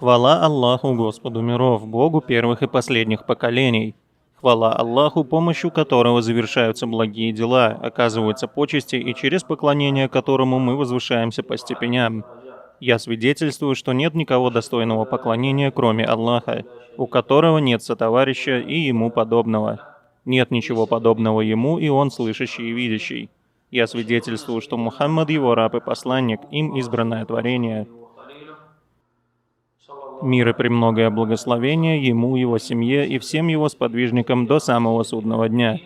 Хвала Аллаху, Господу миров, Богу первых и последних поколений. Хвала Аллаху, помощью которого завершаются благие дела, оказываются почести и через поклонение которому мы возвышаемся по степеням. Я свидетельствую, что нет никого достойного поклонения, кроме Аллаха, у которого нет сотоварища и ему подобного. Нет ничего подобного ему, и он слышащий и видящий. Я свидетельствую, что Мухаммад его раб и посланник, им избранное творение. Мир и премногое благословение ему, его семье и всем его сподвижникам до самого судного дня.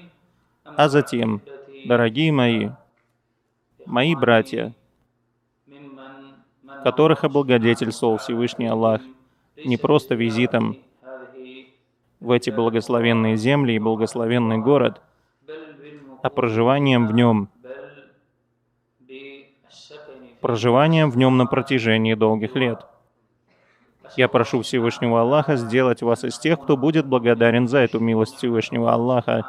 А затем, дорогие мои братья, которых облагодетельствовал Всевышний Аллах, не просто визитом в эти благословенные земли и благословенный город, а проживанием в нем на протяжении долгих лет. Я прошу Всевышнего Аллаха сделать вас из тех, кто будет благодарен за эту милость Всевышнего Аллаха.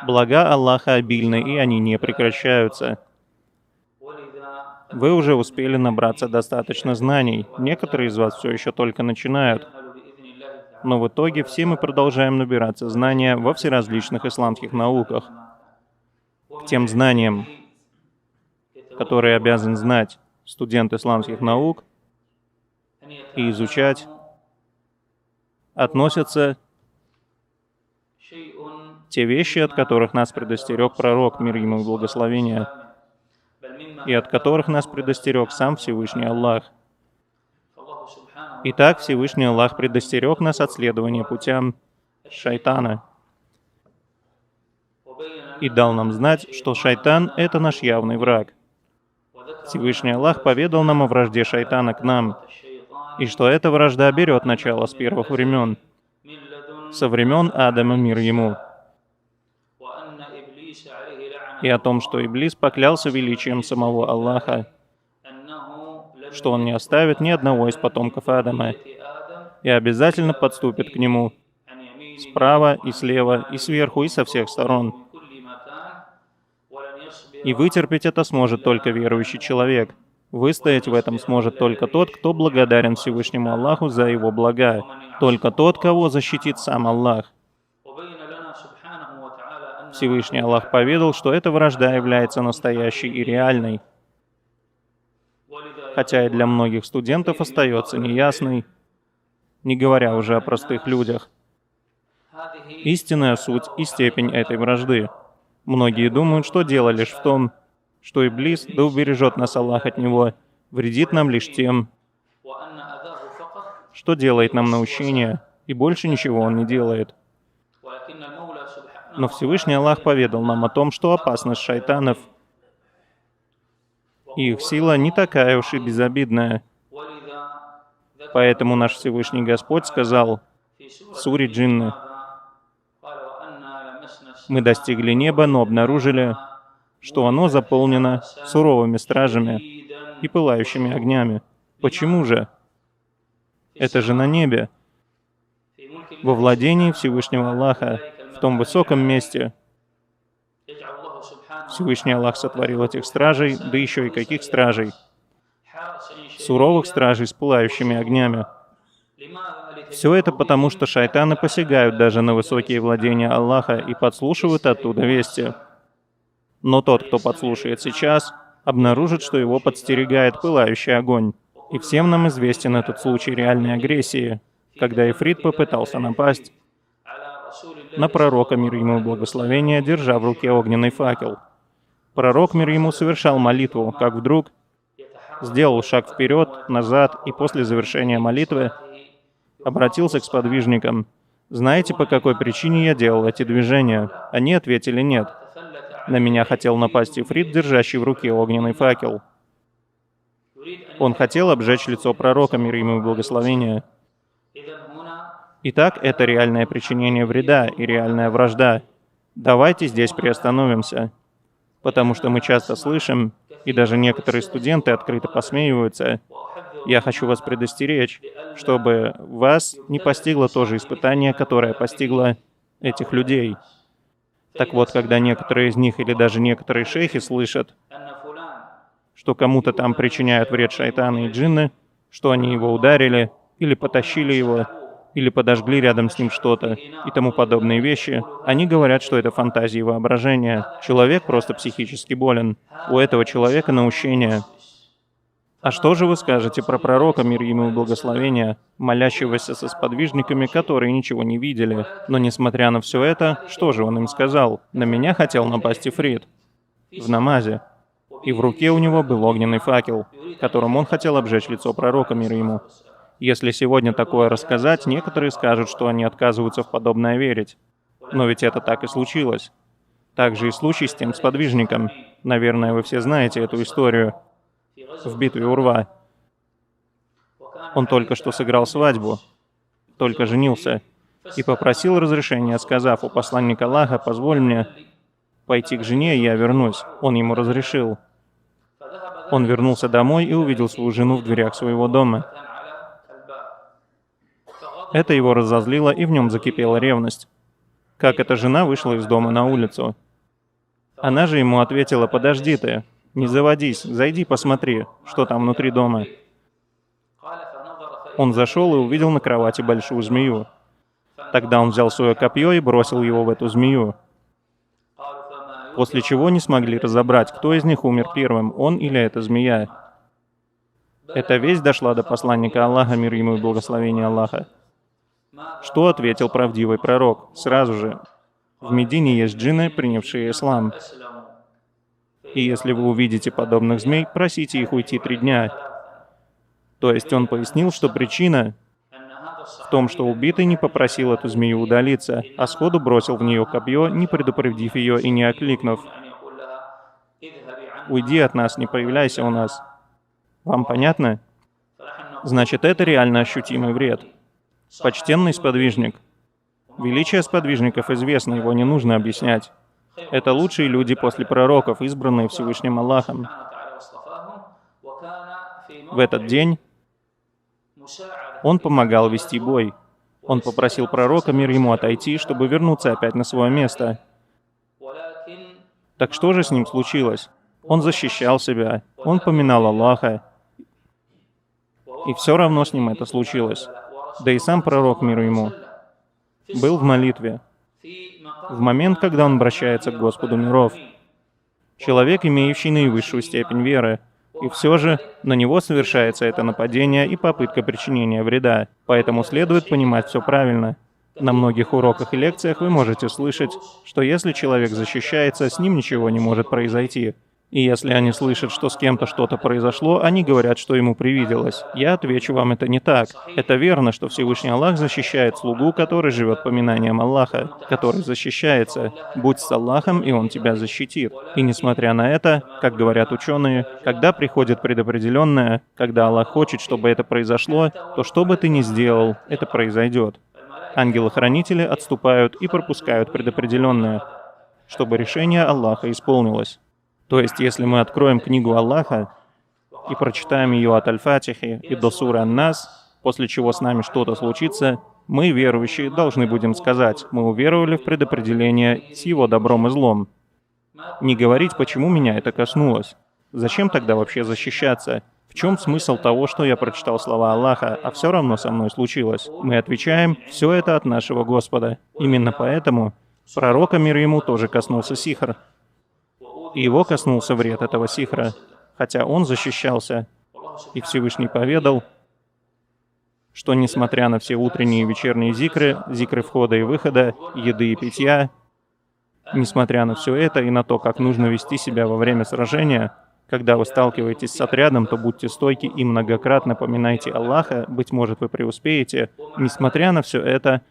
Блага Аллаха обильны, и они не прекращаются. Вы уже успели набраться достаточно знаний, некоторые из вас все еще только начинают. Но в итоге все мы продолжаем набираться знания во всеразличных исламских науках. К тем знаниям, которые обязан знать студент исламских наук и изучать, относятся те вещи, от которых нас предостерег пророк, мир ему и благословение, и от которых нас предостерег сам Всевышний Аллах. Итак, Всевышний Аллах предостерег нас от следования путям шайтана и дал нам знать, что шайтан — это наш явный враг. Всевышний Аллах поведал нам о вражде шайтана к нам, и что эта вражда берет начало с первых времен, со времен Адама, мир ему, и о том, что Иблис поклялся величием самого Аллаха, что он не оставит ни одного из потомков Адама, и обязательно подступит к нему справа и слева, и сверху, и со всех сторон. И вытерпеть это сможет только верующий человек. Выстоять в этом сможет только тот, кто благодарен Всевышнему Аллаху за его блага, только тот, кого защитит сам Аллах. Всевышний Аллах поведал, что эта вражда является настоящей и реальной, хотя и для многих студентов остается неясной, не говоря уже о простых людях. Истинная суть и степень этой вражды. Многие думают, что дело лишь в том, что Иблис, да убережет нас Аллах от него, вредит нам лишь тем, что делает нам наущение, и больше ничего он не делает. Но Всевышний Аллах поведал нам о том, что опасность шайтанов и их сила не такая уж и безобидная. Поэтому наш Всевышний Господь сказал в суре Джинны: «Мы достигли неба, но обнаружили, что оно заполнено суровыми стражами и пылающими огнями. Почему же? Это же на небе, во владении Всевышнего Аллаха, в том высоком месте. Всевышний Аллах сотворил этих стражей, да еще и каких стражей? Суровых стражей с пылающими огнями. Все это потому, что шайтаны посягают даже на высокие владения Аллаха и подслушивают оттуда вести. Но тот, кто подслушает сейчас, обнаружит, что его подстерегает пылающий огонь. И всем нам известен этот случай реальной агрессии, когда Ифрит попытался напасть на пророка, мир ему и благословение, держа в руке огненный факел. Пророк, мир ему, совершал молитву, как вдруг сделал шаг вперед, назад, и после завершения молитвы обратился к сподвижникам: «Знаете, по какой причине я делал эти движения?» Они ответили: «Нет. На меня хотел напасть Ифрит, держащий в руке огненный факел. Он хотел обжечь лицо пророка, мир ему и благословение». Итак, это реальное причинение вреда и реальная вражда. Давайте здесь приостановимся, потому что мы часто слышим, и даже некоторые студенты открыто посмеиваются. Я хочу вас предостеречь, чтобы вас не постигло то же испытание, которое постигло этих людей. Так вот, когда некоторые из них или даже некоторые шейхи слышат, что кому-то там причиняют вред шайтаны и джинны, что они его ударили, или потащили его, или подожгли рядом с ним что-то, и тому подобные вещи, они говорят, что это фантазии и воображения. Человек просто психически болен. У этого человека наущение. А что же вы скажете про пророка, мир ему и благословения, молящегося со сподвижниками, которые ничего не видели? Но несмотря на все это, что же он им сказал? На меня хотел напасть Ифрит в намазе. И в руке у него был огненный факел, которым он хотел обжечь лицо пророка, мир ему. Если сегодня такое рассказать, некоторые скажут, что они отказываются в подобное верить. Но ведь это так и случилось. Также и случай с тем сподвижником. Наверное, вы все знаете эту историю. В битве Урва. Он только что сыграл свадьбу, только женился, и попросил разрешения, сказав: «У посланника Аллаха, позволь мне пойти к жене, и я вернусь». Он ему разрешил. Он вернулся домой и увидел свою жену в дверях своего дома. Это его разозлило, и в нем закипела ревность. Как эта жена вышла из дома на улицу. Она же ему ответила: «Подожди ты, не заводись, зайди посмотри, что там внутри дома». Он зашел и увидел на кровати большую змею. Тогда он взял свое копье и бросил его в эту змею. После чего не смогли разобрать, кто из них умер первым, он или эта змея. Эта весть дошла до посланника Аллаха, мир ему и благословение Аллаха. Что ответил правдивый пророк? Сразу же: в Медине есть джинны, принявшие ислам. И если вы увидите подобных змей, просите их уйти 3 дня. То есть он пояснил, что причина в том, что убитый не попросил эту змею удалиться, а сходу бросил в нее копье, не предупредив ее и не окликнув: «Уйди от нас, не появляйся у нас». Вам понятно? Значит, это реально ощутимый вред. Почтенный сподвижник. Величие сподвижников известно, его не нужно объяснять. Это лучшие люди после пророков, избранные Всевышним Аллахом. В этот день он помогал вести бой. Он попросил пророка, мир ему, отойти, чтобы вернуться опять на свое место. Так что же с ним случилось? Он защищал себя, он поминал Аллаха. И все равно с ним это случилось. Да и сам пророк, мир ему, был в молитве. В момент, когда он обращается к Господу миров. Человек, имеющий наивысшую степень веры. И все же на него совершается это нападение и попытка причинения вреда. Поэтому следует понимать все правильно. На многих уроках и лекциях вы можете слышать, что если человек защищается, с ним ничего не может произойти. И если они слышат, что с кем-то что-то произошло, они говорят, что ему привиделось. Я отвечу вам, это не так. Это верно, что Всевышний Аллах защищает слугу, который живет поминанием Аллаха, который защищается. Будь с Аллахом, и Он тебя защитит. И несмотря на это, как говорят ученые, когда приходит предопределенное, когда Аллах хочет, чтобы это произошло, то что бы ты ни сделал, это произойдет. Ангелы-хранители отступают и пропускают предопределенное, чтобы решение Аллаха исполнилось. То есть, если мы откроем книгу Аллаха и прочитаем ее от Аль-Фатихи и до суры Ан-Нас, после чего с нами что-то случится, мы, верующие, должны будем сказать: мы уверовали в предопределение с его добром и злом. Не говорить, почему меня это коснулось. Зачем тогда вообще защищаться? В чем смысл того, что я прочитал слова Аллаха, а все равно со мной случилось? Мы отвечаем: все это от нашего Господа. Именно поэтому пророка, мир ему, тоже коснулся сихр. И его коснулся вред этого сихра, хотя он защищался. И Всевышний поведал, что несмотря на все утренние и вечерние зикры, зикры входа и выхода, еды и питья, несмотря на все это и на то, как нужно вести себя во время сражения, когда вы сталкиваетесь с отрядом, то будьте стойки и многократно поминайте Аллаха, быть может, вы преуспеете. Несмотря на все это,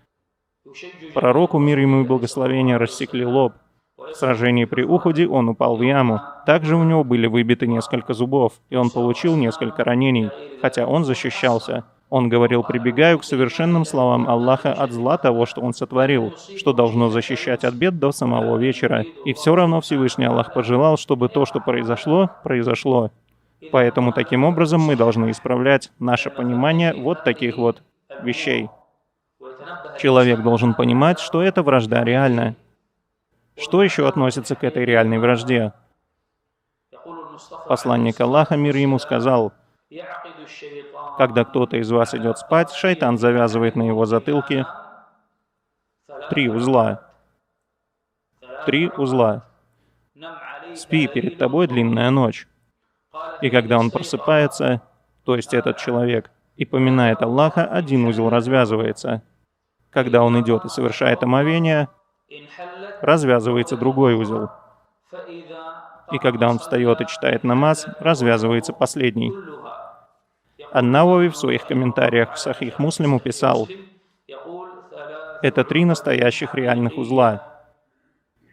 пророку, мир ему и благословения, рассекли лоб. В сражении при Ухуде он упал в яму. Также у него были выбиты несколько зубов, и он получил несколько ранений, хотя он защищался. Он говорил: «Прибегаю к совершенным словам Аллаха от зла того, что он сотворил, что должно защищать от бед до самого вечера». И все равно Всевышний Аллах пожелал, чтобы то, что произошло, произошло. Поэтому таким образом мы должны исправлять наше понимание вот таких вот вещей. Человек должен понимать, что эта вражда реальна. Что еще относится к этой реальной вражде? Посланник Аллаха, мир ему, сказал: когда кто-то из вас идет спать, шайтан завязывает на его затылке 3 узла. 3 узла. Спи, перед тобой длинная ночь. И когда он просыпается, то есть этот человек, и поминает Аллаха, 1 узел развязывается. Когда он идет и совершает омовение, развязывается другой узел. И когда он встает и читает намаз, развязывается последний. Ан-Навави в своих комментариях в Сахих Муслиму писал: это 3 настоящих реальных узла.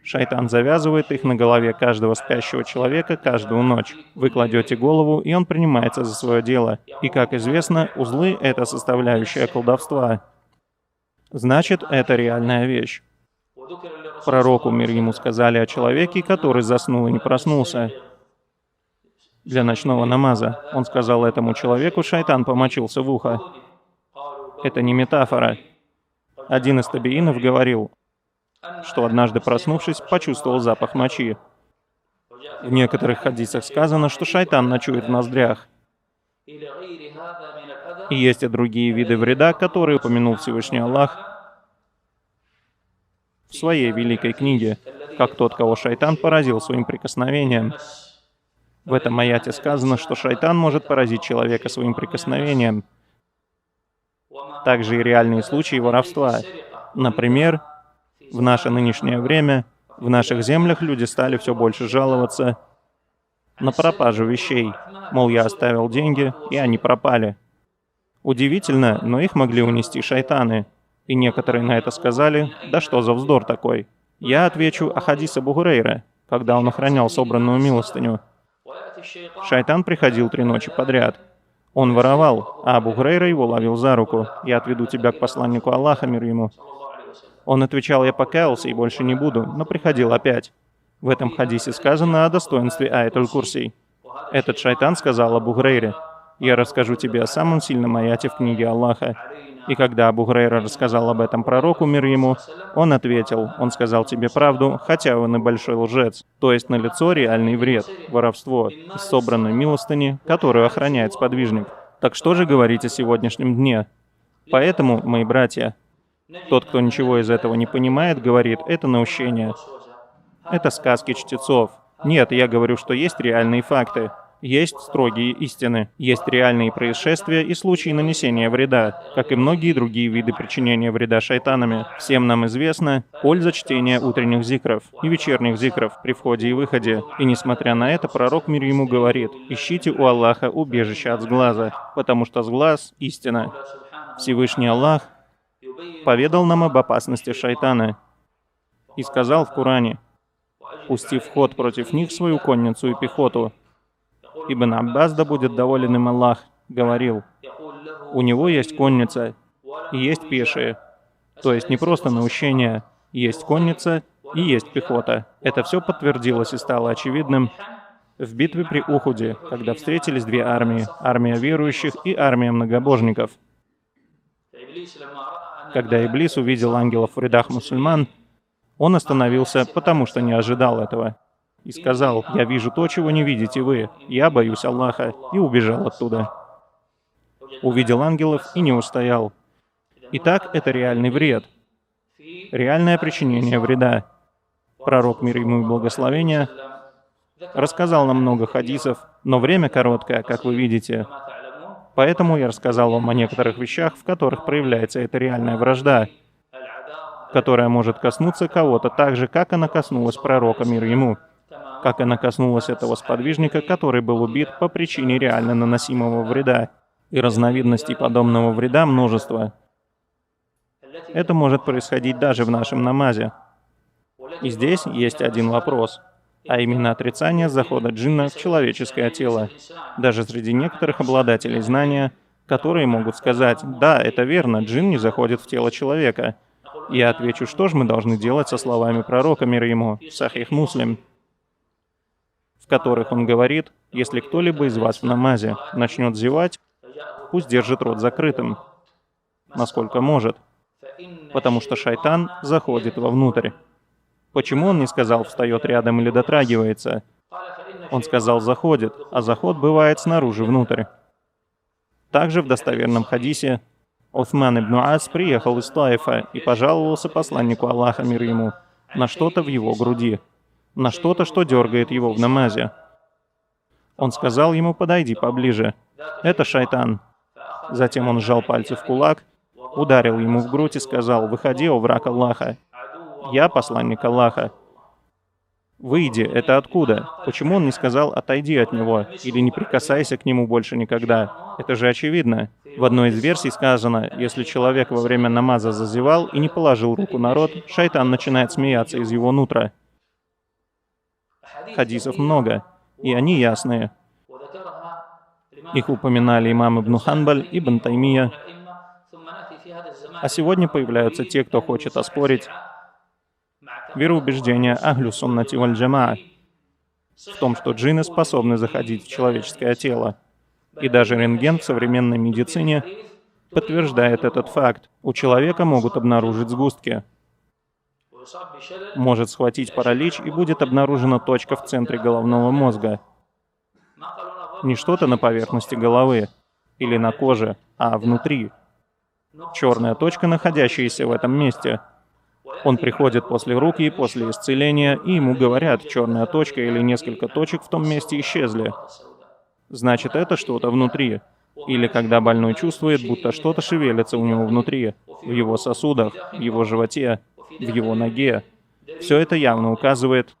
Шайтан завязывает их на голове каждого спящего человека каждую ночь. Вы кладете голову, и он принимается за свое дело. И, как известно, узлы — это составляющая колдовства. Значит, это реальная вещь. Пророку, мир ему, сказали о человеке, который заснул и не проснулся для ночного намаза. Он сказал этому человеку: шайтан помочился в ухо. Это не метафора. Один из табиинов говорил, что однажды проснувшись, почувствовал запах мочи. В некоторых хадисах сказано, что шайтан ночует в ноздрях. И есть и другие виды вреда, которые упомянул Всевышний Аллах в своей великой книге, как тот, кого шайтан поразил своим прикосновением. В этом аяте сказано, что шайтан может поразить человека своим прикосновением. Также и реальные случаи воровства. Например, в наше нынешнее время в наших землях люди стали все больше жаловаться на пропажу вещей. Мол, я оставил деньги, и они пропали. Удивительно, но их могли унести шайтаны. И некоторые на это сказали: да что за вздор такой? Я отвечу о хадисе Абу Гурейры, когда он охранял собранную милостыню. Шайтан приходил 3 ночи подряд. Он воровал, а Абу Гурейра его ловил за руку: я отведу тебя к посланнику Аллаха, мир ему. Он отвечал: я покаялся и больше не буду, но приходил опять. В этом хадисе сказано о достоинстве Аятуль Курси. Этот шайтан сказал Абу Гурейре: я расскажу тебе о самом сильном аяте в книге Аллаха. И когда Абу Гурейра рассказал об этом пророку, мир ему, он ответил: он сказал тебе правду, хотя он и большой лжец. То есть налицо реальный вред, воровство из собранной милостыни, которую охраняет сподвижник. Так что же говорить о сегодняшнем дне? Поэтому, мои братья, тот, кто ничего из этого не понимает, говорит: это наущение. Это сказки чтецов. Нет, я говорю, что есть реальные факты. Есть строгие истины, есть реальные происшествия и случаи нанесения вреда, как и многие другие виды причинения вреда шайтанами. Всем нам известна польза чтения утренних зикров и вечерних зикров при входе и выходе. И несмотря на это, пророк, мир ему, говорит: ищите у Аллаха убежище от сглаза, потому что сглаз — истина. Всевышний Аллах поведал нам об опасности шайтана и сказал в Коране: пусти в ход против них свою конницу и пехоту. Ибн Аббас, да будет доволен им Аллах, говорил: у него есть конница и есть пешие. То есть не просто наущение, есть конница и есть пехота. Это все подтвердилось и стало очевидным в битве при Ухуде, когда встретились 2 армии, армия верующих и армия многобожников. Когда Иблис увидел ангелов в рядах мусульман, он остановился, потому что не ожидал этого. И сказал: я вижу то, чего не видите вы. Я боюсь Аллаха. И убежал оттуда. Увидел ангелов и не устоял. Итак, это реальный вред. Реальное причинение вреда. Пророк, мир ему и благословения, рассказал нам много хадисов, но время короткое, как вы видите. Поэтому я рассказал вам о некоторых вещах, в которых проявляется эта реальная вражда, которая может коснуться кого-то так же, как она коснулась пророка, мир ему. Как она коснулась этого сподвижника, который был убит по причине реально наносимого вреда. И разновидностей подобного вреда множество. Это может происходить даже в нашем намазе. И здесь есть один вопрос, а именно отрицание захода джинна в человеческое тело. Даже среди некоторых обладателей знания, которые могут сказать: да, это верно, джин не заходит в тело человека. Я отвечу: что же мы должны делать со словами пророка, мир ему, Сахих Муслим, в которых он говорит: если кто-либо из вас в намазе начнет зевать, пусть держит рот закрытым, насколько может, потому что шайтан заходит вовнутрь. Почему он не сказал: встает рядом или дотрагивается? Он сказал «заходит», а заход бывает снаружи внутрь. Также в достоверном хадисе Усман ибн Ас приехал из Таифа и пожаловался посланнику Аллаха, мир ему, на что-то в его груди, на что-то, что дергает его в намазе. Он сказал ему «подойди поближе». Это шайтан. Затем он сжал пальцы в кулак, ударил ему в грудь и сказал «выходи, о враг Аллаха». «Я посланник Аллаха». «Выйди, это откуда? Почему он не сказал «отойди от него» или «не прикасайся к нему больше никогда»? Это же очевидно. В одной из версий сказано, если человек во время намаза зазевал и не положил руку на рот, шайтан начинает смеяться из его нутра. Хадисов много, и они ясные. Их упоминали имам Ибн Ханбаль, Ибн Таймия. А сегодня появляются те, кто хочет оспорить вероубеждение Ахлю Суннати валь Джамаа в том, что джинны способны заходить в человеческое тело. И даже рентген в современной медицине подтверждает этот факт. У человека могут обнаружить сгустки. Может схватить паралич, и будет обнаружена точка в центре головного мозга. Не что-то на поверхности головы или на коже, а внутри. Черная точка, находящаяся в этом месте. Он приходит после руки, после исцеления, и ему говорят, черная точка или несколько точек в том месте исчезли. Значит, это что-то внутри. Или когда больной чувствует, будто что-то шевелится у него внутри, в его сосудах, в его животе, в его ноге. Все это явно указывает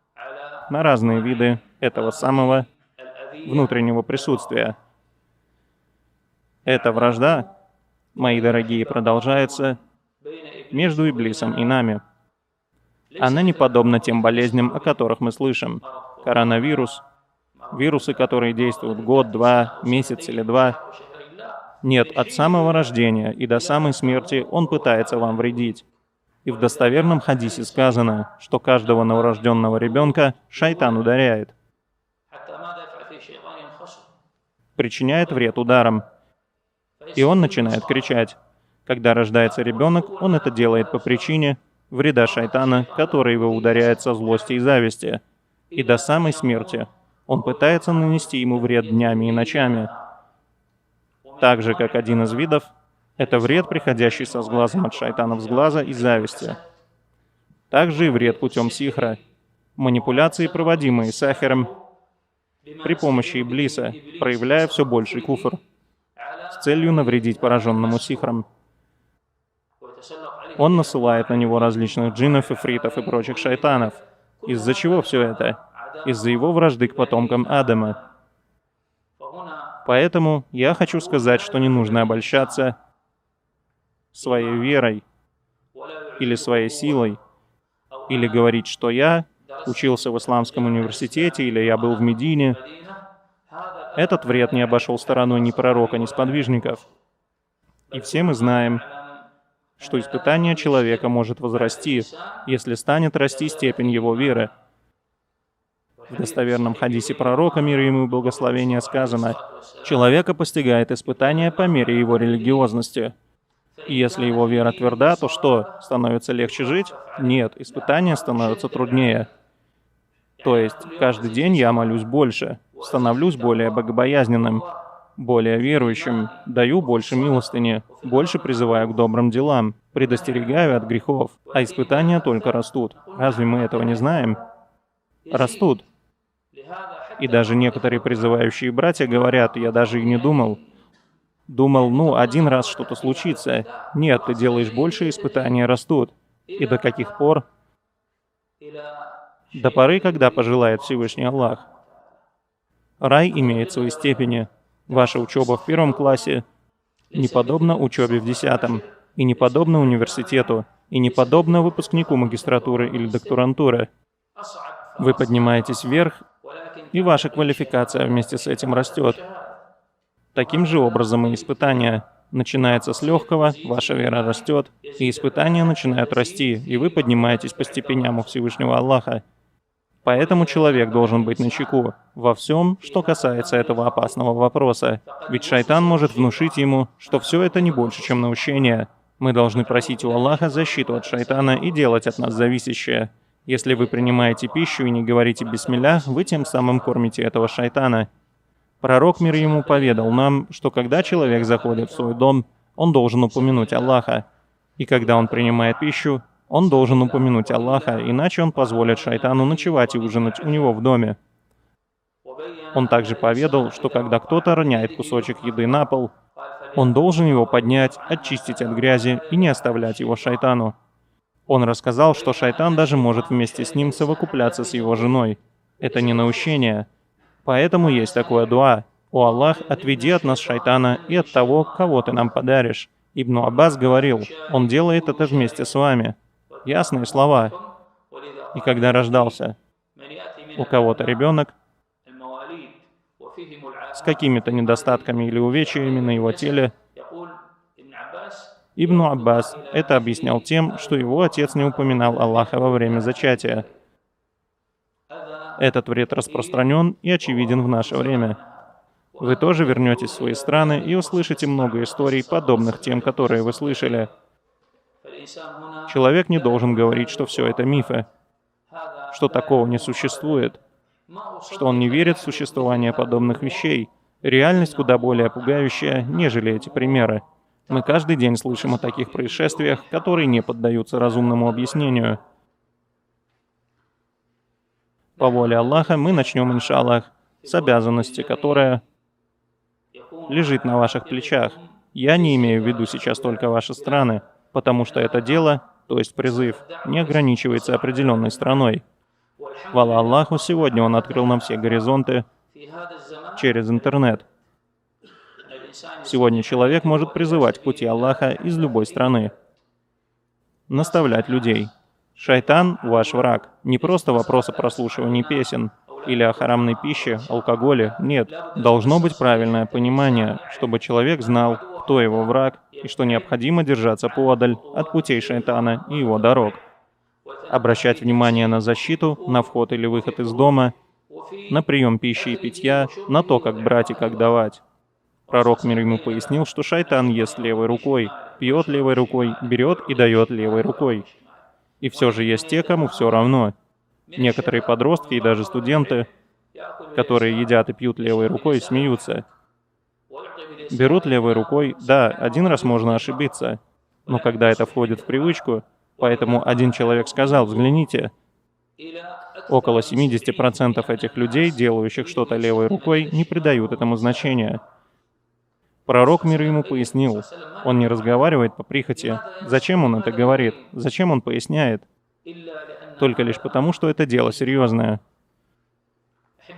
на разные виды этого самого внутреннего присутствия. Эта вражда, мои дорогие, продолжается между Иблисом и нами. Она не подобна тем болезням, о которых мы слышим. Коронавирус, вирусы, которые действуют год, два, месяц или два. Нет, от самого рождения и до самой смерти он пытается вам вредить. И в достоверном хадисе сказано, что каждого новорожденного ребенка шайтан ударяет. Причиняет вред ударом. И он начинает кричать. Когда рождается ребенок, он это делает по причине вреда шайтана, который его ударяет со злости и зависти. И до самой смерти он пытается нанести ему вред днями и ночами. Так же, как один из видов, это вред, приходящий со сглазом от шайтанов сглаза и зависти. Также и вред путем сихра. Манипуляции, проводимые сахером при помощи Иблиса, проявляя все больший куфр, с целью навредить пораженному сихром. Он насылает на него различных джиннов, ифритов и прочих шайтанов. Из-за чего все это? Из-за его вражды к потомкам Адама. Поэтому я хочу сказать, что не нужно обольщаться своей верой или своей силой, или говорить, что я учился в исламском университете или я был в Медине. Этот вред не обошел стороной ни пророка, ни сподвижников. И все мы знаем, что испытание человека может возрасти, если станет расти степень его веры. В достоверном хадисе пророка, мир ему и благословение, сказано, «Человека постигает испытание по мере его религиозности». И если его вера тверда, то что, становится легче жить? Нет, испытания становятся труднее. То есть, каждый день я молюсь больше, становлюсь более богобоязненным, более верующим, даю больше милостыни, больше призываю к добрым делам, предостерегаю от грехов, а испытания только растут. Разве мы этого не знаем? Растут. И даже некоторые призывающие братья говорят, я даже и не думал. Думал, один раз что-то случится. Нет, ты делаешь больше, испытания растут. И до каких пор? До поры, когда пожелает Всевышний Аллах. Рай имеет свои степени. Ваша учеба в 1 классе не подобна учебе в 10, и не подобна университету, и не подобна выпускнику магистратуры или докторантуры. Вы поднимаетесь вверх, и ваша квалификация вместе с этим растет. Таким же образом и испытания. Начинается с легкого, ваша вера растет, и испытания начинают расти, и вы поднимаетесь по степеням у Всевышнего Аллаха. Поэтому человек должен быть начеку во всем, что касается этого опасного вопроса. Ведь шайтан может внушить ему, что все это не больше, чем научение. Мы должны просить у Аллаха защиту от шайтана и делать от нас зависящее. Если вы принимаете пищу и не говорите бисмилля, вы тем самым кормите этого шайтана. Пророк, мир ему, поведал нам, что когда человек заходит в свой дом, он должен упомянуть Аллаха. И когда он принимает пищу, он должен упомянуть Аллаха, иначе он позволит шайтану ночевать и ужинать у него в доме. Он также поведал, что когда кто-то роняет кусочек еды на пол, он должен его поднять, очистить от грязи и не оставлять его шайтану. Он рассказал, что шайтан даже может вместе с ним совокупляться с его женой. Это не наущение. Поэтому есть такое дуа: «О Аллах, отведи от нас шайтана и от того, кого ты нам подаришь». Ибн Аббас говорил, он делает это вместе с вами. Ясные слова. И когда рождался у кого-то ребенок с какими-то недостатками или увечьями на его теле, Ибн Аббас это объяснял тем, что его отец не упоминал Аллаха во время зачатия. Этот вред распространен и очевиден в наше время. Вы тоже вернетесь в свои страны и услышите много историй, подобных тем, которые вы слышали. Человек не должен говорить, что все это мифы, что такого не существует, что он не верит в существование подобных вещей. Реальность куда более пугающая, нежели эти примеры. Мы каждый день слышим о таких происшествиях, которые не поддаются разумному объяснению. По воле Аллаха мы начнем, иншаллах, с обязанности, которая лежит на ваших плечах. Я не имею в виду сейчас только ваши страны, потому что это дело, то есть призыв, не ограничивается определенной страной. Хвала Аллаху, сегодня Он открыл нам все горизонты через интернет. Сегодня человек может призывать к пути Аллаха из любой страны, наставлять людей. Шайтан — ваш враг. Не просто вопрос о прослушивании песен или о харамной пище, алкоголе. Нет. Должно быть правильное понимание, чтобы человек знал, кто его враг, и что необходимо держаться поодаль от путей шайтана и его дорог. Обращать внимание на защиту, на вход или выход из дома, на прием пищи и питья, на то, как брать и как давать. Пророк, мир ему, пояснил, что шайтан ест левой рукой, пьет левой рукой, берет и дает левой рукой. И все же есть те, кому все равно. Некоторые подростки и даже студенты, которые едят и пьют левой рукой, смеются. Берут левой рукой, да, один раз можно ошибиться, но когда это входит в привычку, поэтому один человек сказал, взгляните, около 70% этих людей, делающих что-то левой рукой, не придают этому значения. Пророк, мир ему, пояснил, он не разговаривает по прихоти. Зачем он это говорит? Зачем он поясняет? Только лишь потому, что это дело серьезное.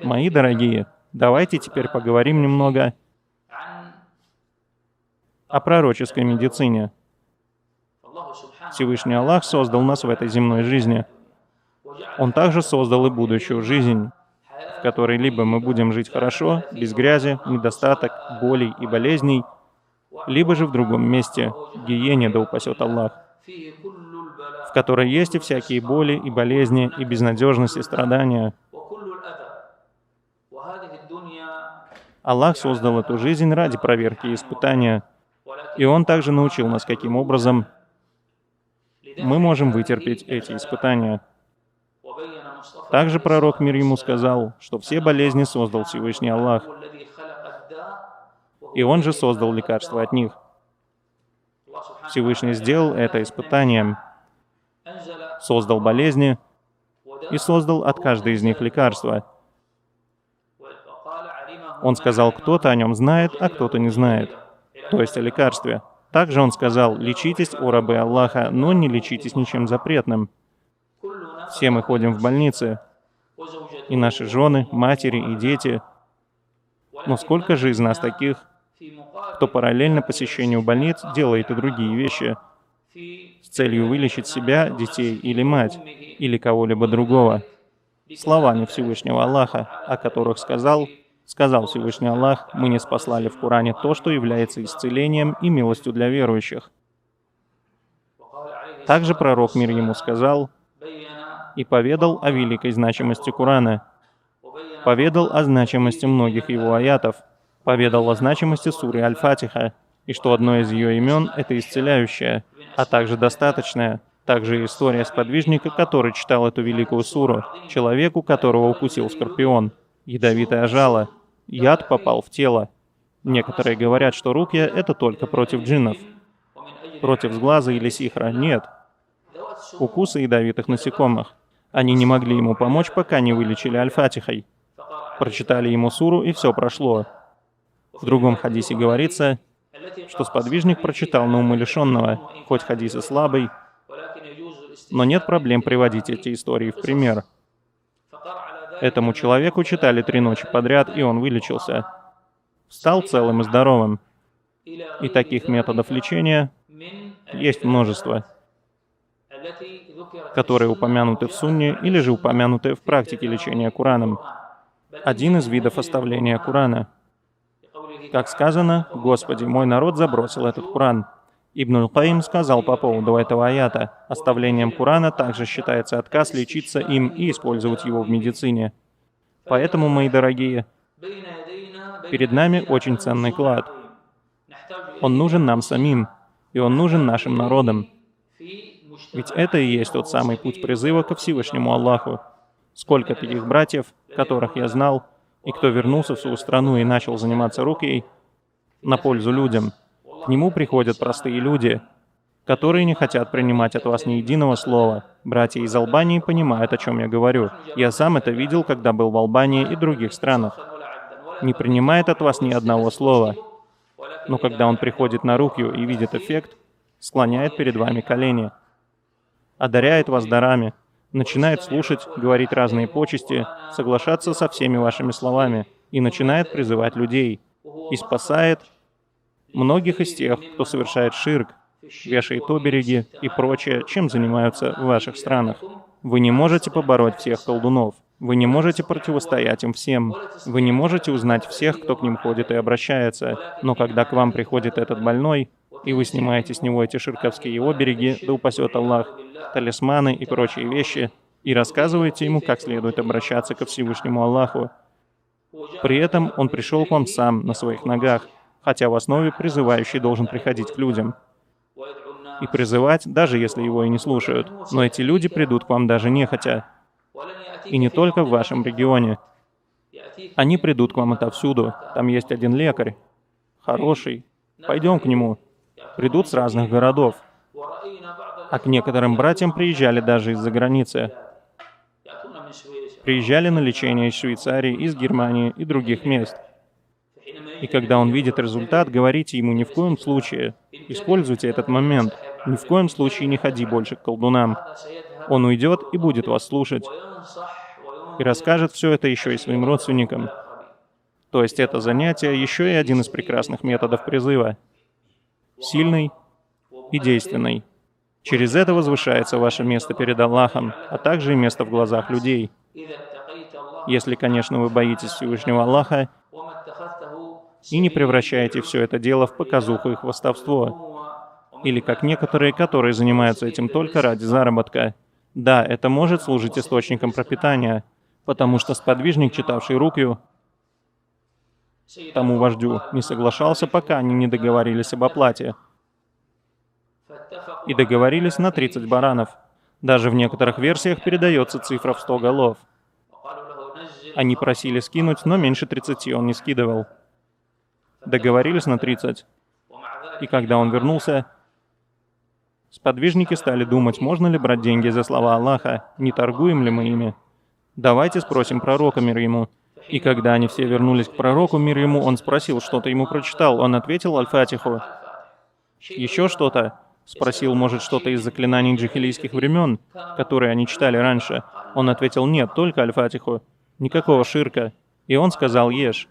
Мои дорогие, давайте теперь поговорим немного о пророческой медицине. Всевышний Аллах создал нас в этой земной жизни. Он также создал и будущую жизнь, в которой либо мы будем жить хорошо, без грязи, недостаток, болей и болезней, либо же в другом месте, гиене, да упасет Аллах, в которой есть и всякие боли, и болезни, и безнадежность, и страдания. Аллах создал эту жизнь ради проверки и испытания, и Он также научил нас, каким образом мы можем вытерпеть эти испытания. Также пророк, мир ему, сказал, что все болезни создал Всевышний Аллах, и Он же создал лекарства от них. Всевышний сделал это испытанием, создал болезни и создал от каждой из них лекарства. Он сказал, кто-то о нем знает, а кто-то не знает, то есть о лекарстве. Также Он сказал, лечитесь, о рабы Аллаха, но не лечитесь ничем запретным. Все мы ходим в больницы, и наши жены, матери и дети. Но сколько же из нас таких, кто параллельно посещению больниц делает и другие вещи с целью вылечить себя, детей или мать, или кого-либо другого? Словами Всевышнего Аллаха, о которых сказал Всевышний Аллах, мы не спаслали в Коране то, что является исцелением и милостью для верующих. Также пророк, мир ему, сказал и поведал о великой значимости Корана, поведал о значимости многих его аятов, поведал о значимости суры Аль-Фатиха, и что одно из ее имен — это исцеляющее, а также достаточное. Также история сподвижника, который читал эту великую суру, человеку, которого укусил скорпион, ядовитое жало, яд попал в тело. Некоторые говорят, что рукья — это только против джиннов. Против сглаза или сихра — нет. Укусы ядовитых насекомых. Они не могли ему помочь, пока не вылечили аль-фатихой. Прочитали ему суру, и все прошло. В другом хадисе говорится, что сподвижник прочитал на умалишенного, хоть хадис и слабый, но нет проблем приводить эти истории в пример. Этому человеку читали 3 ночи подряд, и он вылечился. Стал целым и здоровым. И таких методов лечения есть множество, которые упомянуты в сунне или же упомянуты в практике лечения Кураном. Один из видов оставления Курана. Как сказано, «Господи, мой народ забросил этот Куран». Ибн Аль-Каим сказал по поводу этого аята, оставлением Курана также считается отказ лечиться им и использовать его в медицине. Поэтому, мои дорогие, перед нами очень ценный клад. Он нужен нам самим, и он нужен нашим народам. Ведь это и есть тот самый путь призыва ко Всевышнему Аллаху. Сколько таких братьев, которых я знал, и кто вернулся в свою страну и начал заниматься рукьей на пользу людям. К нему приходят простые люди, которые не хотят принимать от вас ни единого слова. Братья из Албании понимают, о чем я говорю. Я сам это видел, когда был в Албании и других странах. Не принимает от вас ни одного слова. Но когда он приходит на рукью и видит эффект, склоняет перед вами колени, одаряет вас дарами, начинает слушать, говорить разные почести, соглашаться со всеми вашими словами и начинает призывать людей и спасает многих из тех, кто совершает ширк, вешает обереги и прочее, чем занимаются в ваших странах. Вы не можете побороть всех колдунов. Вы не можете противостоять им всем. Вы не можете узнать всех, кто к ним ходит и обращается. Но когда к вам приходит этот больной, и вы снимаете с него эти ширковские обереги, да упасет Аллах, талисманы и прочие вещи, и рассказываете ему, как следует обращаться ко Всевышнему Аллаху. При этом он пришел к вам сам, на своих ногах, хотя в основе призывающий должен приходить к людям. И призывать, даже если его и не слушают. Но эти люди придут к вам даже нехотя. И не только в вашем регионе. Они придут к вам отовсюду. Там есть один лекарь. Хороший. Пойдем к нему. Придут с разных городов. А к некоторым братьям приезжали даже из-за границы. Приезжали на лечение из Швейцарии, из Германии и других мест. И когда он видит результат, говорите ему: ни в коем случае, используйте этот момент, ни в коем случае не ходи больше к колдунам. Он уйдет и будет вас слушать. И расскажет все это еще и своим родственникам. То есть это занятие еще и один из прекрасных методов призыва. Сильный и действенный. Через это возвышается ваше место перед Аллахом, а также и место в глазах людей. Если, конечно, вы боитесь Всевышнего Аллаха и не превращаете все это дело в показуху и хвастовство. Или как некоторые, которые занимаются этим только ради заработка. Да, это может служить источником пропитания, потому что сподвижник, читавший рукью, тому вождю не соглашался, пока они не договорились об оплате. И договорились на 30 баранов. Даже в некоторых версиях передается цифра в 100 голов. Они просили скинуть, но меньше 30 он не скидывал. Договорились на 30. И когда он вернулся, сподвижники стали думать, можно ли брать деньги за слова Аллаха, не торгуем ли мы ими. Давайте спросим пророка, мир ему. И когда они все вернулись к пророку, мир ему, он спросил, что ты ему прочитал. Он ответил Аль-Фатиху. Еще что-то? Спросил, может, что-то из заклинаний джахилийских времен, которые они читали раньше. Он ответил, нет, только Аль-Фатиху. Никакого ширка. И он сказал, ешь.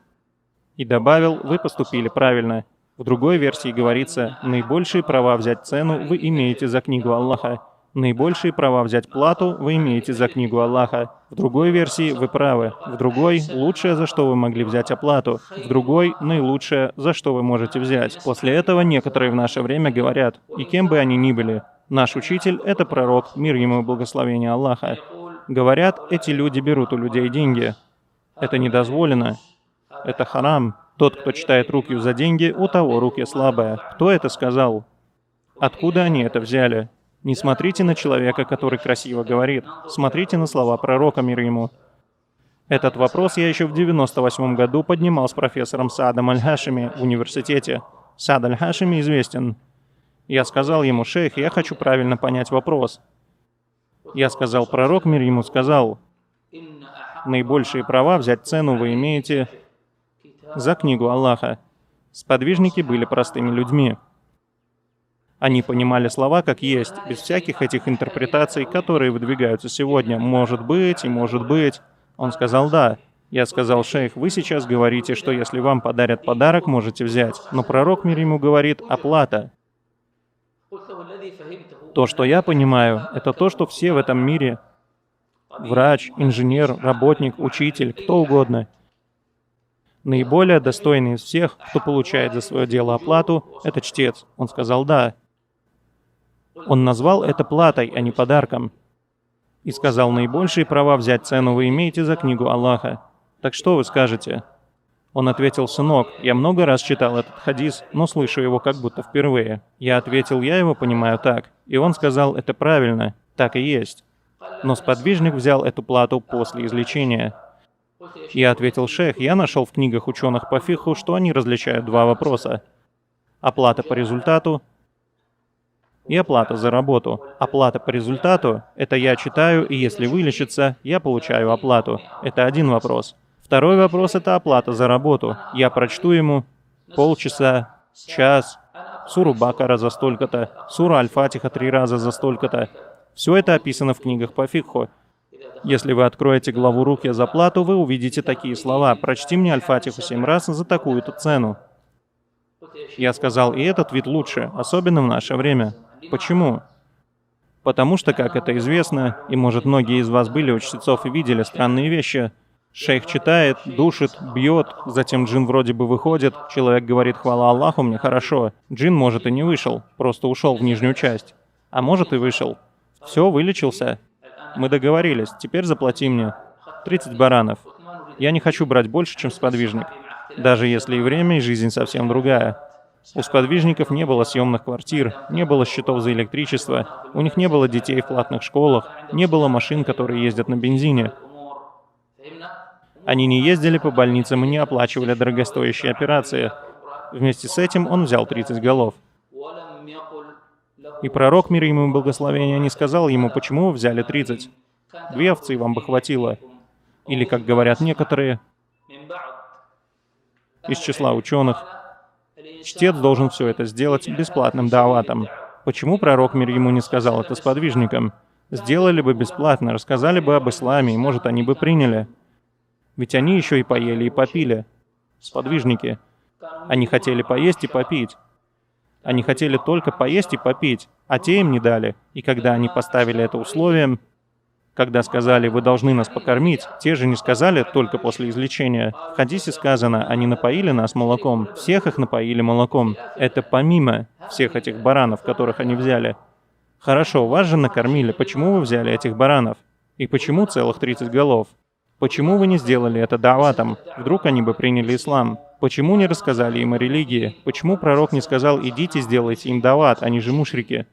И добавил, вы поступили правильно. В другой версии говорится, наибольшие права взять цену вы имеете за книгу Аллаха. Наибольшие права взять плату вы имеете за книгу Аллаха. В другой версии вы правы. В другой — лучшее, за что вы могли взять оплату. В другой — наилучшее, за что вы можете взять. После этого некоторые в наше время говорят, и кем бы они ни были, наш учитель — это пророк, мир ему и благословение Аллаха. Говорят, эти люди берут у людей деньги. Это недозволено. Это харам. Тот, кто читает рукью за деньги, у того руки слабые. Кто это сказал? Откуда они это взяли? Не смотрите на человека, который красиво говорит. Смотрите на слова пророка, мир ему. Этот вопрос я еще в 98 году поднимал с профессором Саадом Аль-Хашими в университете. Саад Аль-Хашими известен. Я сказал ему: «Шейх, я хочу правильно понять вопрос». Я сказал: пророк, мир ему, сказал: наибольшие права взять цену вы имеете за книгу Аллаха. Сподвижники были простыми людьми. Они понимали слова как есть, без всяких этих интерпретаций, которые выдвигаются сегодня. Может быть и может быть. Он сказал: да. Я сказал: шейх, вы сейчас говорите, что если вам подарят подарок, можете взять. Но пророк, мир ему, говорит: оплата. То, что я понимаю, это то, что все в этом мире, врач, инженер, работник, учитель, кто угодно, наиболее достойный из всех, кто получает за свое дело оплату, это чтец. Он сказал: да. Он назвал это платой, а не подарком. И сказал: наибольшие права взять цену вы имеете за книгу Аллаха. Так что вы скажете? Он ответил: сынок, я много раз читал этот хадис, но слышу его как будто впервые. Я ответил: я его понимаю так. И он сказал: это правильно, так и есть. Но сподвижник взял эту плату после излечения. Я ответил: шейх, я нашел в книгах ученых по фикху, что они различают два вопроса. Оплата по результату и оплата за работу. Оплата по результату — это я читаю, и если вылечится, я получаю оплату. Это один вопрос. Второй вопрос — это оплата за работу. Я прочту ему полчаса, час, суру Бакара за столько-то, суру Аль-Фатиха 3 раза за столько-то. Все это описано в книгах по фикху. Если вы откроете главу Рукья за плату, вы увидите такие слова: «Прочти мне Аль-Фатиху 7 раз за такую-то цену». Я сказал: и этот вид лучше, особенно в наше время. Почему? Потому что, как это известно, и, может, многие из вас были у чтецов и видели странные вещи, шейх читает, душит, бьет, затем джин вроде бы выходит, человек говорит: «Хвала Аллаху, мне хорошо». Джин, может, и не вышел, просто ушел в нижнюю часть. А может, и вышел. Все, вылечился. Мы договорились, теперь заплати мне 30 баранов. Я не хочу брать больше, чем сподвижник. Даже если и время, и жизнь совсем другая. У сподвижников не было съемных квартир, не было счетов за электричество, у них не было детей в платных школах, не было машин, которые ездят на бензине. Они не ездили по больницам и не оплачивали дорогостоящие операции. Вместе с этим он взял 30 голов. И пророк, мир ему и благословения, не сказал ему: почему вы взяли 30? 2 овцы вам бы хватило. Или, как говорят некоторые из числа ученых, чтец должен все это сделать бесплатным дааватом. Почему пророк, мир ему, не сказал это сподвижникам? Сделали бы бесплатно, рассказали бы об исламе, и, может, они бы приняли. Ведь они еще и поели, и попили. Сподвижники. Они хотели поесть и попить. Они хотели только поесть и попить, а те им не дали. И когда они поставили это условием, когда сказали: вы должны нас покормить, те же не сказали только после излечения. В хадисе сказано: они напоили нас молоком. Всех их напоили молоком. Это помимо всех этих баранов, которых они взяли. Хорошо, вас же накормили. Почему вы взяли этих баранов? И почему целых 30 голов? Почему вы не сделали это дааватом? Вдруг они бы приняли ислам? Почему не рассказали им о религии? Почему пророк не сказал: идите, сделайте им даават, они же мушрики?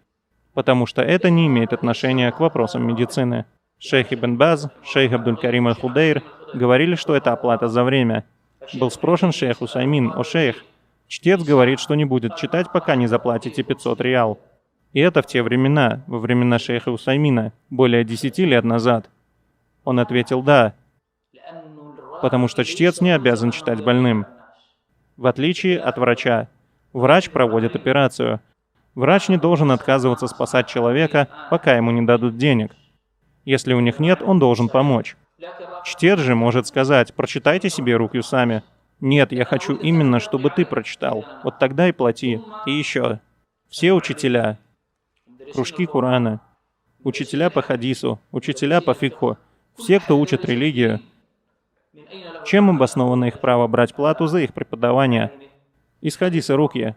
Потому что это не имеет отношения к вопросам медицины. Шейх Ибн Баз, шейх Абдуль-Карим Аль-Худейр говорили, что это оплата за время. Был спрошен шейх Усаймин: о шейх, чтец говорит, что не будет читать, пока не заплатите 500 риал. И это в те времена, во времена шейха Усаймина, более 10 лет назад. Он ответил: да, потому что чтец не обязан читать больным. В отличие от врача. Врач проводит операцию. Врач не должен отказываться спасать человека, пока ему не дадут денег. Если у них нет, он должен помочь. Чтец же может сказать: прочитайте себе Рукью сами. Нет, я хочу именно, чтобы ты прочитал. Вот тогда и плати. И еще. Все учителя, кружки Курана, учителя по хадису, учителя по фикху, все, кто учит религию, чем обосновано их право брать плату за их преподавание? Из хадиса Рукья.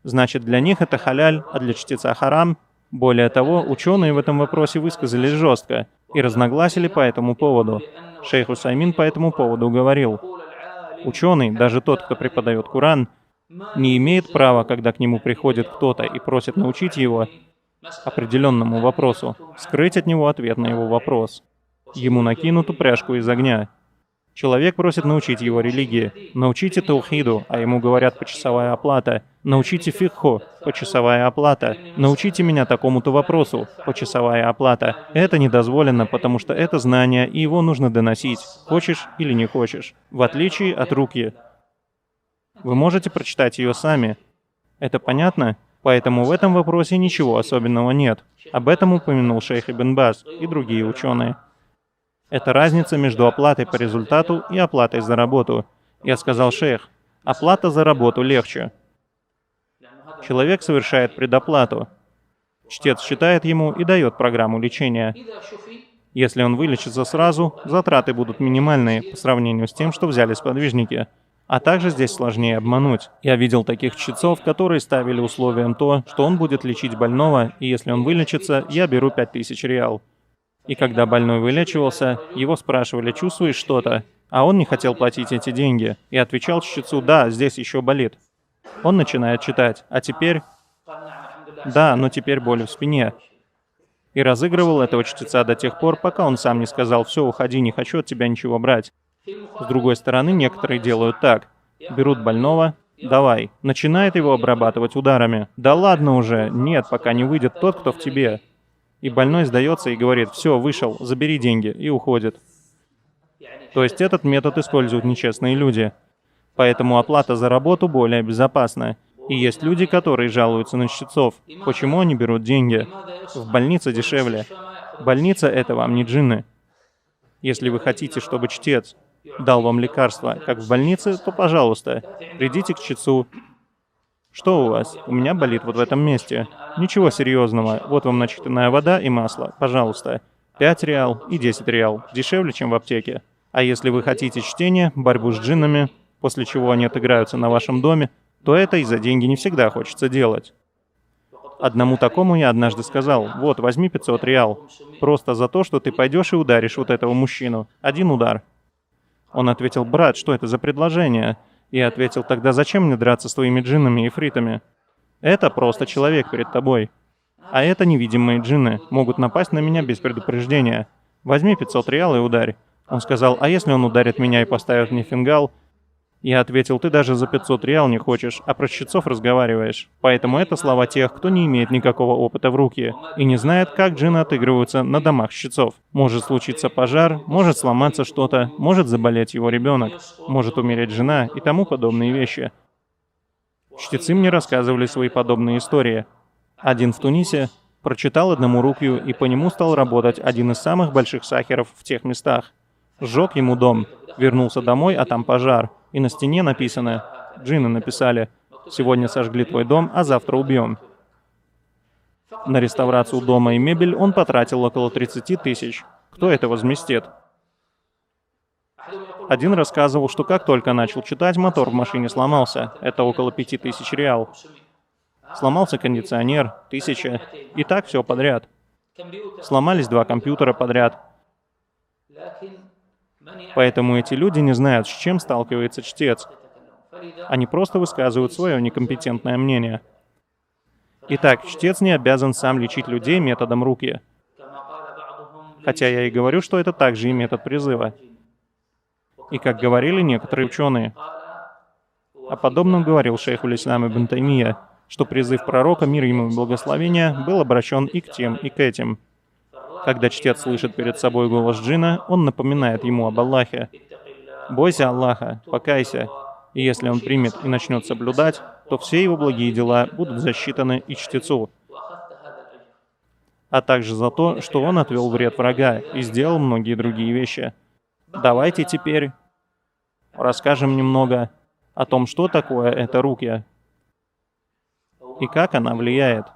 Значит, для них это халяль, а для чтеца харам. Более того, ученые в этом вопросе высказались жестко и разногласили по этому поводу. Шейх Усаймин по этому поводу говорил: ученый, даже тот, кто преподает Куран, не имеет права, когда к нему приходит кто-то и просит научить его, определенному вопросу, скрыть от него ответ на его вопрос. Ему накинут упряжку из огня. Человек просит научить его религии. Научите таухиду, а ему говорят почасовая оплата. Научите фикху, почасовая оплата. Научите меня такому-то вопросу, почасовая оплата. Это недозволено, потому что это знание, и его нужно доносить, хочешь или не хочешь. В отличие от руки. Вы можете прочитать ее сами. Это понятно? Поэтому в этом вопросе ничего особенного нет. Об этом упомянул шейх Ибн Баз и другие ученые. Это разница между оплатой по результату и оплатой за работу. Я сказал: шейх, оплата за работу легче. Человек совершает предоплату. Чтец считает ему и дает программу лечения. Если он вылечится сразу, затраты будут минимальные по сравнению с тем, что взяли сподвижники. А также здесь сложнее обмануть. Я видел таких чтецов, которые ставили условием то, что он будет лечить больного, и если он вылечится, я беру 5000 риал. И когда больной вылечивался, его спрашивали: чувствуешь что-то? А он не хотел платить эти деньги. И отвечал чтецу: да, здесь еще болит. Он начинает читать: а теперь? Да, но теперь боль в спине. И разыгрывал этого чтеца до тех пор, пока он сам не сказал: все, уходи, не хочу от тебя ничего брать. С другой стороны, некоторые делают так. Берут больного, давай, начинает его обрабатывать ударами. Да ладно уже, нет, пока не выйдет тот, кто в тебе. И больной сдается и говорит: все, вышел, забери деньги, и уходит. То есть этот метод используют нечестные люди. Поэтому оплата за работу более безопасна. И есть люди, которые жалуются на чтецов. Почему они берут деньги? В больнице дешевле. Больница — это вам не джинны. Если вы хотите, чтобы чтец дал вам лекарство, как в больнице, то, пожалуйста, придите к чтецу. Что у вас? У меня болит вот в этом месте. Ничего серьезного. Вот вам начитанная вода и масло. Пожалуйста. 5 риал и 10 риал. Дешевле, чем в аптеке. А если вы хотите чтение, борьбу с джиннами, после чего они отыграются на вашем доме, то это и за деньги не всегда хочется делать. Одному такому я однажды сказал: вот, возьми 500 риал. Просто за то, что ты пойдешь и ударишь вот этого мужчину. Один удар. Он ответил: брат, что это за предложение? Я ответил: тогда зачем мне драться с твоими джиннами и ифритами? Это просто человек перед тобой. А это невидимые джинны, могут напасть на меня без предупреждения. Возьми 500 риал и ударь. Он сказал: а если он ударит меня и поставит мне фингал? Я ответил: ты даже за 500 риал не хочешь, а про чтецов разговариваешь. Поэтому это слова тех, кто не имеет никакого опыта в руки и не знает, как джинны отыгрываются на домах чтецов. Может случиться пожар, может сломаться что-то, может заболеть его ребенок, может умереть жена и тому подобные вещи. Чтецы мне рассказывали свои подобные истории. Один в Тунисе прочитал одному рукью, и по нему стал работать один из самых больших сахеров в тех местах. Сжег ему дом, вернулся домой, а там пожар. И на стене написано, джинны написали: «Сегодня сожгли твой дом, а завтра убьем». На реставрацию дома и мебель он потратил около 30 тысяч. Кто это возместит? Один рассказывал, что как только начал читать, мотор в машине сломался. Это около 5000 риал. Сломался кондиционер, 1000. И так все подряд. Сломались 2 компьютера подряд. Поэтому эти люди не знают, с чем сталкивается чтец. Они просто высказывают свое некомпетентное мнение. Итак, чтец не обязан сам лечить людей методом руки. Хотя я и говорю, что это также и метод призыва. И как говорили некоторые ученые, о подобном говорил шейх Аль-Ислам Ибн Таймия, что призыв пророка, мир ему и благословения, был обращен и к тем, и к этим. Когда чтец слышит перед собой голос джинна, он напоминает ему об Аллахе. «Бойся Аллаха, покайся». И если он примет и начнет соблюдать, то все его благие дела будут засчитаны и чтецу, а также за то, что он отвел вред врага и сделал многие другие вещи. Давайте теперь расскажем немного о том, что такое эта рукья и как она влияет.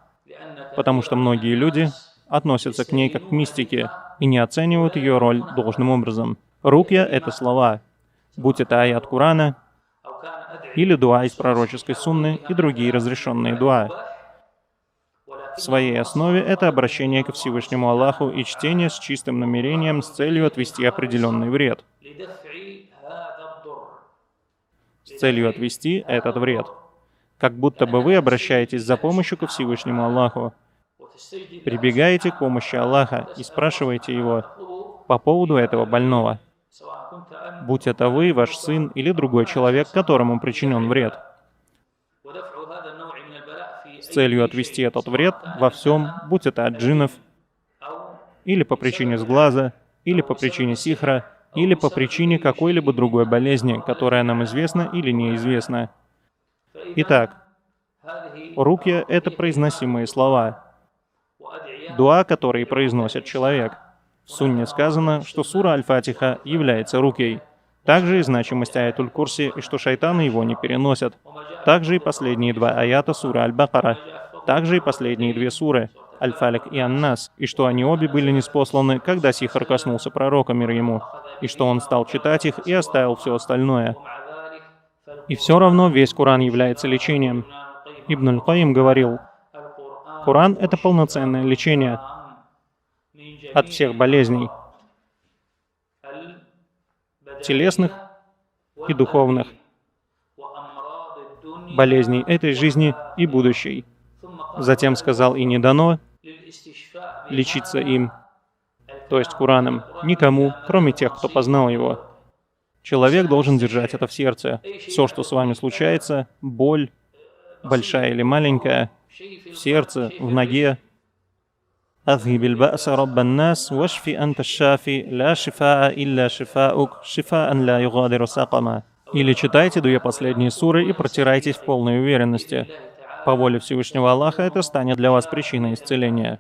Потому что многие люди относятся к ней как к мистике и не оценивают ее роль должным образом. Рукья — это слова, будь это аят Корана или дуа из пророческой сунны и другие разрешенные дуа. В своей основе это обращение ко Всевышнему Аллаху и чтение с чистым намерением с целью отвести определенный вред. С целью отвести этот вред. Как будто бы вы обращаетесь за помощью ко Всевышнему Аллаху. Прибегаете к помощи Аллаха и спрашиваете Его по поводу этого больного. Будь это вы, ваш сын или другой человек, которому причинен вред. С целью отвести этот вред во всем, будь это от джиннов, или по причине сглаза, или по причине сихра, или по причине какой-либо другой болезни, которая нам известна или неизвестна. Итак, рукья — это произносимые слова, дуа, которые произносит человек. В сунне сказано, что сура Аль-Фатиха является рукьей. Также и значимость аятуль Курси, и что шайтаны его не переносят. Также и последние два аята суры Аль-Бакара. Также и последние две суры Аль-Фалик и Ан-Нас, и что они обе были ниспосланы, когда сихр коснулся пророка, мир ему, и что он стал читать их и оставил все остальное. И все равно весь Коран является лечением. Ибн Аль-Каим говорил, Коран — это полноценное лечение от всех болезней, телесных и духовных, болезней этой жизни и будущей. Затем сказал, и не дано лечиться им, то есть Кораном, никому, кроме тех, кто познал его. Человек должен держать это в сердце. Все, что с вами случается, боль, большая или маленькая, в сердце, в ноге. أذهب البأس رب الناس واشف أنت الشافي لا شفاء إلا شفاؤك شفاء لا يغادر سقما. Или читайте две последние суры и протирайтесь в полной уверенности. По воле Всевышнего Аллаха это станет для вас причиной исцеления.